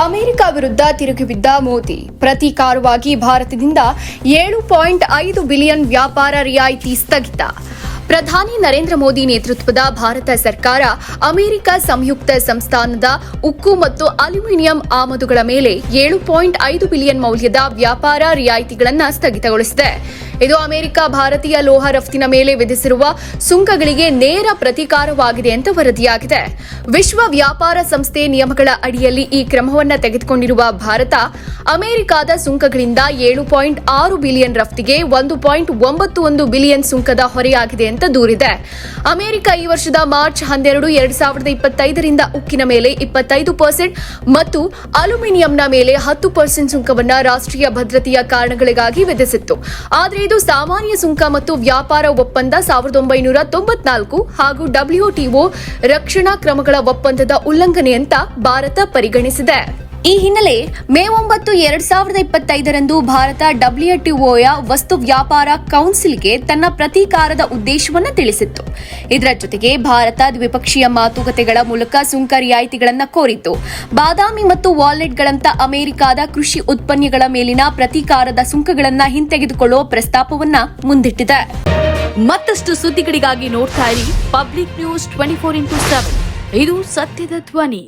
America ವಿರುದ್ಧ ತಿರುಗಿಬಿದ್ದ ಮೋದಿ ಪ್ರತೀಕಾರವಾಗಿ ಭಾರತದಿಂದ 7.5 billion ವ್ಯಾಪಾರ ರಿಯಾಯಿತಿ ಸ್ಥಗಿತ. ಪ್ರಧಾನಿ ನರೇಂದ್ರ ಮೋದಿ ನೇತೃತ್ವದ ಭಾರತ ಸರ್ಕಾರ ಅಮೆರಿಕ ಸಂಯುಕ್ತ ಸಂಸ್ಥಾನದ ಉಕ್ಕು ಮತ್ತು ಅಲ್ಯೂಮಿನಿಯಂ ಆಮದುಗಳ ಮೇಲೆ 7.5 ಬಿಲಿಯನ್ ಮೌಲ್ಯದ ವ್ಯಾಪಾರ ರಿಯಾಯಿತಿಗಳನ್ನು ಸ್ಥಗಿತಗೊಳಿಸಿದೆ. ಇದು ಅಮೆರಿಕ ಭಾರತೀಯ ಲೋಹ ರಫ್ತಿನ ಮೇಲೆ ವಿಧಿಸಿರುವ ಸುಂಕಗಳಿಗೆ ನೇರ ಪ್ರತೀಕಾರವಾಗಿದೆ ಎಂದು ವರದಿಯಾಗಿದೆ. ವಿಶ್ವ ವ್ಯಾಪಾರ ಸಂಸ್ಥೆ ನಿಯಮಗಳ ಅಡಿಯಲ್ಲಿ ಈ ಕ್ರಮವನ್ನು ತೆಗೆದುಕೊಂಡಿರುವ ಭಾರತ ಅಮೆರಿಕದ ಸುಂಕಗಳಿಂದ 7.6 ಬಿಲಿಯನ್ ರಫ್ತಿಗೆ 1.91 ಬಿಲಿಯನ್ ಸುಂಕದ ಹೊರೆಯಾಗಿದೆ ಅಂತ ದೂರಿದೆ. ಅಮೆರಿಕ ಈ ವರ್ಷದ ಮಾರ್ಚ್ 12, 2025ರಿಂದ ಉಕ್ಕಿನ ಮೇಲೆ 25% ಮತ್ತು ಅಲ್ಯೂಮಿನಿಯಂನ ಮೇಲೆ 10% ಸುಂಕವನ್ನು ರಾಷ್ಟ್ರೀಯ ಭದ್ರತೆಯ ಕಾರಣಗಳಿಗಾಗಿ ವಿಧಿಸಿತ್ತು. ಆದರೆ ಇದು ಸಾಮಾನ್ಯ ಸುಂಕ ಮತ್ತು ವ್ಯಾಪಾರ ಒಪ್ಪಂದ 1994 ಹಾಗೂ WTO ರಕ್ಷಣಾ ಕ್ರಮಗಳ ಒಪ್ಪಂದದ ಉಲ್ಲಂಘನೆ ಅಂತ ಭಾರತ ಪರಿಗಣಿಸಿದೆ. ಈ ಹಿನ್ನೆಲೆ ಮೇ 9, 2025ರಂದು ಭಾರತ WTOಯ ವಸ್ತು ವ್ಯಾಪಾರ ಕೌನ್ಸಿಲ್ಗೆ ತನ್ನ ಪ್ರತೀಕಾರದ ಉದ್ದೇಶವನ್ನು ತಿಳಿಸಿತ್ತು. ಇದರ ಜೊತೆಗೆ ಭಾರತ ದ್ವಿಪಕ್ಷೀಯ ಮಾತುಕತೆಗಳ ಮೂಲಕ ಸುಂಕ ರಿಯಾಯಿತಿಗಳನ್ನು ಕೋರಿತ್ತು. ಬಾದಾಮಿ ಮತ್ತು ವಾಲ್ನಟ್ಗಳಂತ ಅಮೆರಿಕದ ಕೃಷಿ ಉತ್ಪನ್ನಗಳ ಮೇಲಿನ ಪ್ರತೀಕಾರದ ಸುಂಕಗಳನ್ನು ಹಿಂತೆಗೆದುಕೊಳ್ಳುವ ಪ್ರಸ್ತಾಪವನ್ನ ಮುಂದಿಟ್ಟಿದೆ. ಮತ್ತಷ್ಟು ಸುದ್ದಿಗಳಿಗಾಗಿ ನೋಡ್ತಾ ಇರಿ ಪಬ್ಲಿಕ್ ನ್ಯೂಸ್ 24x7. ಇದು ಸತ್ಯದ ಧ್ವನಿ.